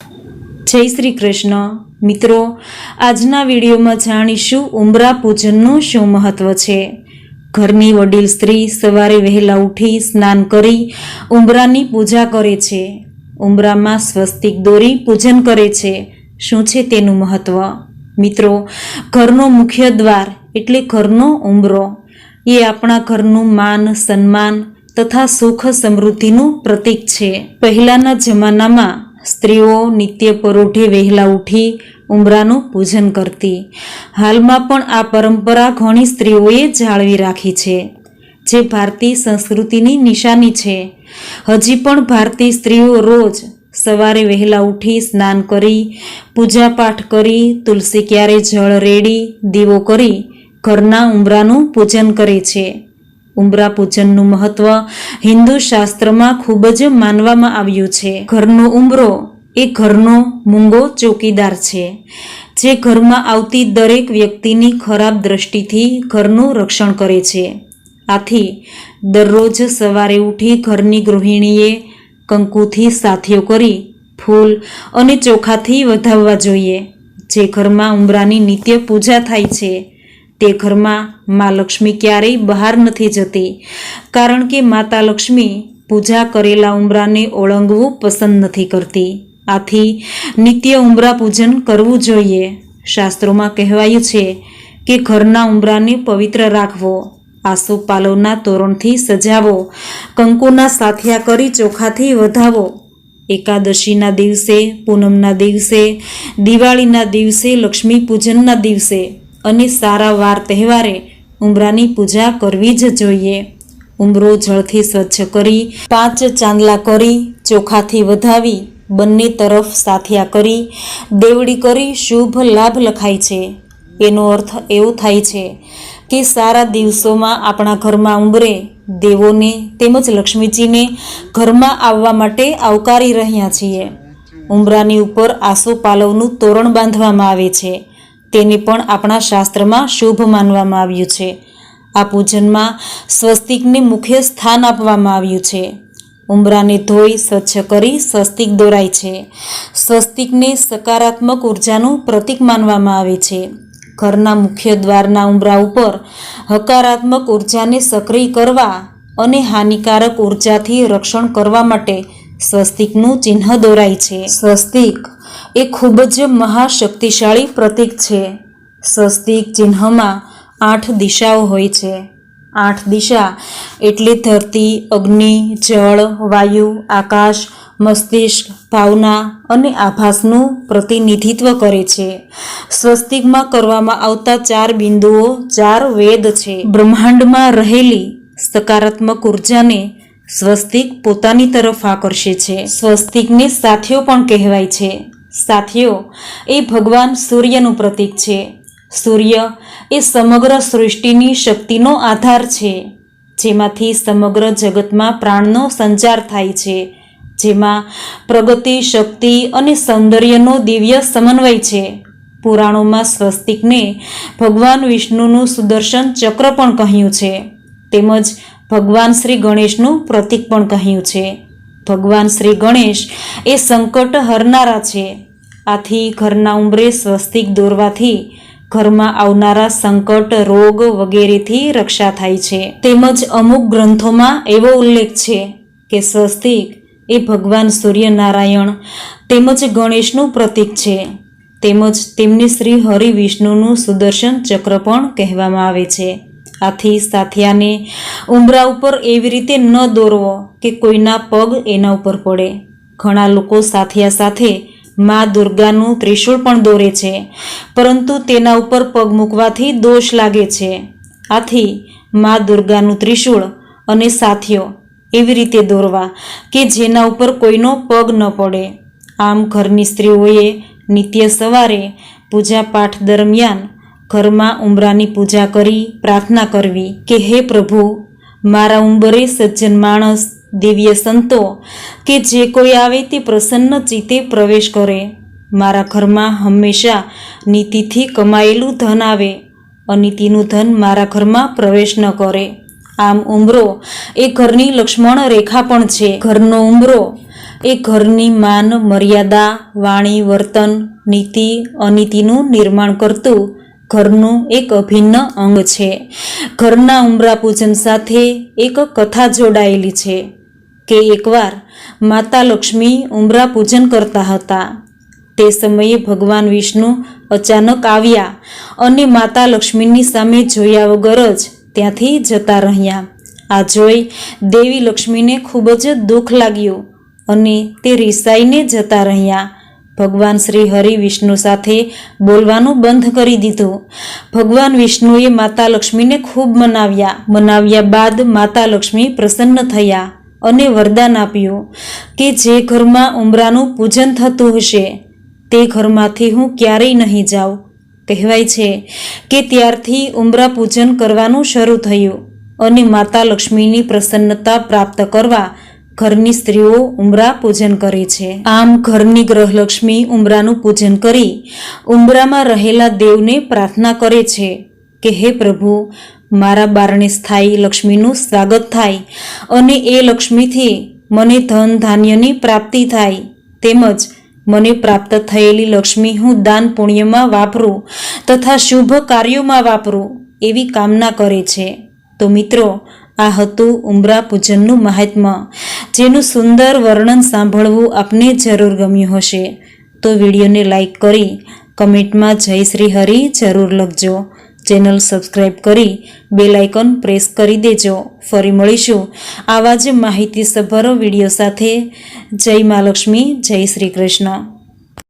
જય શ્રી કૃષ્ણ મિત્રો, આજના વિડીયોમાં જાણીશું ઉંબરા પૂજનનું શું મહત્વ છે। ઘરની વડીલ સ્ત્રી સવારે વહેલા ઉઠી સ્નાન કરી ઉંબરાની પૂજા કરે છે। ઉંબરામાં સ્વસ્તિક દોરી પૂજન કરે છે। શું છે તેનું મહત્વ? મિત્રો, ઘરનો મુખ્ય દ્વાર એટલે ઘરનો ઉંબરો એ આપણા ઘરનું માન સન્માન તથા સુખ સમૃદ્ધિનું પ્રતીક છે। પહેલાના જમાનામાં સ્ત્રીઓ નિત્ય પરોઢે વહેલા ઉઠી ઉંબરાનું પૂજન કરતી। હાલમાં પણ આ પરંપરા ઘણી સ્ત્રીઓએ જાળવી રાખી છે, જે ભારતીય સંસ્કૃતિની નિશાની છે। હજી પણ ભારતીય સ્ત્રીઓ રોજ સવારે વહેલા ઉઠી સ્નાન કરી પૂજા પાઠ કરી તુલસી ક્યારે જળ રેડી દીવો કરી ઘરના ઉંબરાનું પૂજન કરે છે। ઉંબરા પૂજનનું મહત્વ હિન્દુ શાસ્ત્રમાં ખૂબ જ માનવામાં આવ્યું છે। ઘરનો ઉંબરો એ ઘરનો મૂંગો ચોકીદાર છે, જે ઘરમાં આવતી દરેક વ્યક્તિની ખરાબ દ્રષ્ટિથી ઘરનું રક્ષણ કરે છે। આથી દરરોજ સવારે ઉઠી ઘરની ગૃહિણીએ કંકુથી સાથીઓ કરી ફૂલ અને ચોખાથી વધાવવા જોઈએ। જે ઘરમાં ઉંબરાની નિત્ય પૂજા થાય છે તે ઘરમાં મા લક્ષ્મી ક્યારેય બહાર નથી જતી, કારણ કે માતા લક્ષ્મી પૂજા કરેલા ઉંબરાને ઓળંગવું પસંદ નથી કરતી। આથી નિત્ય ઉંબરા પૂજન કરવું જોઈએ। શાસ્ત્રોમાં કહેવાયું છે કે ઘરના ઉંબરાને પવિત્ર રાખવો, આસોપાલવના તોરણથી સજાવો, કંકુના સાથિયા કરી ચોખાથી વધાવો। એકાદશીના દિવસે, પૂનમના દિવસે, દિવાળીના દિવસે, લક્ષ્મી પૂજનના દિવસે અને સારા વાર તહેવારે ઉંબરાની પૂજા કરવી જ જોઈએ। ઉંબરો જળથી સ્વચ્છ કરી 5 ચાંદલા કરી ચોખાથી વધાવી બંને તરફ સાથિયા કરી દેવડી કરી શુભ લાભ લખાય છે। એનો અર્થ એવો થાય છે કે સારા દિવસોમાં આપણા ઘરમાં ઉંબરે દેવોને તેમજ લક્ષ્મીજીને ઘરમાં આવવા માટે આવકારી રહ્યા છીએ। ઉંબરાની ઉપર આસોપાલવનું તોરણ બાંધવામાં આવે છે, તેને પણ આપણા શાસ્ત્રમાં શુભ માનવામાં આવ્યું છે। આ પૂજનમાં સ્વસ્તિકને મુખ્ય સ્થાન આપવામાં આવ્યું છે। ઉંબરાને ધોઈ સ્વચ્છ કરી સ્વસ્તિક દોરાય છે। સ્વસ્તિકને સકારાત્મક ઉર્જાનું પ્રતીક માનવામાં આવે છે। ઘરના મુખ્ય દ્વારના ઉંબરા ઉપર હકારાત્મક ઉર્જાને સક્રિય કરવા અને હાનિકારક ઉર્જાથી રક્ષણ કરવા માટે સ્વસ્તિકનું ચિહ્ન દોરાય છે। સ્વસ્તિક એ ખૂબ જ મહાશક્તિશાળી પ્રતીક છે। સ્વસ્તિક ચિહ્નમાં 8 દિશાઓ હોય છે। 8 દિશા એટલે ધરતી, અગ્નિ, જળ, વાયુ, આકાશ, મસ્તિષ્ક, ભાવના અને આભાસનું પ્રતિનિધિત્વ કરે છે। સ્વસ્તિકમાં કરવામાં આવતા 4 બિંદુઓ 4 વેદ છે। બ્રહ્માંડમાં રહેલી સકારાત્મક ઉર્જાને સ્વસ્તિક પોતાની તરફ આકર્ષે છે। સ્વસ્તિકને સાથીઓ પણ કહેવાય છે। સાથીઓ એ ભગવાન સૂર્યનું પ્રતીક છે। સૂર્ય એ સમગ્ર સૃષ્ટિની શક્તિનો આધાર છે, જેમાંથી સમગ્ર જગતમાં પ્રાણનો સંચાર થાય છે, જેમાં પ્રગતિ, શક્તિ અને સૌંદર્યનો દિવ્ય સમન્વય છે। પુરાણોમાં સ્વસ્તિકને ભગવાન વિષ્ણુનું સુદર્શન ચક્ર પણ કહ્યું છે, તેમજ ભગવાન શ્રી ગણેશનું પ્રતીક પણ કહ્યું છે। ભગવાન શ્રી ગણેશ એ સંકટ હરનારા છે। આથી ઘરના ઉંબરે સ્વસ્તિક દોરવાથી ઘરમાં આવનારા સંકટ, રોગ વગેરેથી રક્ષા થાય છે। તેમજ અમુક ગ્રંથોમાં એવો ઉલ્લેખ છે કે સ્વસ્તિક એ ભગવાન સૂર્યનારાયણ તેમજ ગણેશનું પ્રતીક છે, તેમજ તેમને શ્રી હરિ વિષ્ણુનું સુદર્શન ચક્ર પણ કહેવામાં આવે છે। આથી સાથિયાને ઉંબરા ઉપર એવી રીતે ન દોરવો કે કોઈના પગ એના ઉપર પડે। ઘણા લોકો સાથિયા સાથે મા દુર્ગાનું ત્રિશૂળ પણ દોરે છે, પરંતુ તેના ઉપર પગ મૂકવાથી દોષ લાગે છે। આથી મા દુર્ગાનું ત્રિશૂળ અને સાથિયો એવી રીતે દોરવા કે જેના ઉપર કોઈનો પગ ન પડે। આમ ઘરની સ્ત્રીઓએ નિત્ય સવારે પૂજા પાઠ દરમિયાન ઘરમાં ઉંબરાની પૂજા કરી પ્રાર્થના કરવી કે હે પ્રભુ, મારા ઉંબરે સજ્જન માણસ, દિવ્ય સંતો કે જે કોઈ આવે તે પ્રસન્ન ચિત્તે પ્રવેશ કરે। મારા ઘરમાં હંમેશા નીતિથી કમાયેલું ધન આવે, અનીતિનું ધન મારા ઘરમાં પ્રવેશ ન કરે। આમ ઉંબરો એ ઘરની લક્ષ્મણ રેખા પણ છે। ઘરનો ઉંબરો એ ઘરની માન મર્યાદા, વાણી, વર્તન, નીતિ અનીતિનું નિર્માણ કરતું ઘરનું એક અભિન્ન અંગ છે. ઘરના ઉંબરા પૂજન સાથે એક કથા જોડાયેલી છે કે એકવાર માતા લક્ષ્મી ઉંબરા પૂજન કરતા હતા. તે સમયે ભગવાન વિષ્ણુ અચાનક આવ્યા અને માતા લક્ષ્મીની સામે જોયા વગર જ ત્યાંથી જતા રહ્યા. આ જોઈ દેવી લક્ષ્મીને ખૂબ જ દુઃખ લાગ્યું અને તે રિસાઈને જતા રહ્યા. ભગવાન શ્રી હરિ વિષ્ણુ સાથે બોલવાનું બંધ કરી દીધું. ભગવાન વિષ્ણુએ માતા લક્ષ્મીને ખૂબ મનાવ્યા બાદ માતા લક્ષ્મી પ્રસન્ન થયા અને વરદાન આપ્યું કે જે ઘરમાં ઉંબરાનું પૂજન થતું હશે તે ઘરમાંથી હું ક્યારેય નહીં જાઉં. કહેવાય છે કે ત્યારથી ઉંબરા પૂજન કરવાનું શરૂ થયું અને માતા લક્ષ્મીની પ્રસન્નતા પ્રાપ્ત કરવા ઘરની સ્ત્રીઓ ઉંબરા પૂજન કરે છે. આમ ઘરની ગ્રહલક્ષ્મી ઉંબરાનું પૂજન કરી ઉંબરામાં રહેલા દેવને પ્રાર્થના કરે છે કે હે પ્રભુ, મારા બારણે સ્થાયી લક્ષ્મીનું સ્વાગત થાય અને એ લક્ષ્મીથી મને ધન ધાન્યની પ્રાપ્તિ થાય, તેમજ મને પ્રાપ્ત થયેલી લક્ષ્મી હું દાન પુણ્યમાં વાપરું તથા શુભ કાર્યોમાં વાપરું એવી કામના કરે છે. તો મિત્રો, આ હતું ઉંબરા પૂજનનું મહાત્મ્ય, જેનું સુંદર વર્ણન સાંભળવું આપને જરૂર ગમ્યું હશે. તો વિડીયોને લાઈક કરી કમેન્ટમાં જય શ્રી હરિ જરૂર લખજો. ચેનલ સબસ્ક્રાઈબ કરી બેલ આઇકન પ્રેસ કરી દેજો. ફરી મળીશું આવા જ માહિતીસભર વિડીયો સાથે. જય મા લક્ષ્મી, જય શ્રી કૃષ્ણ.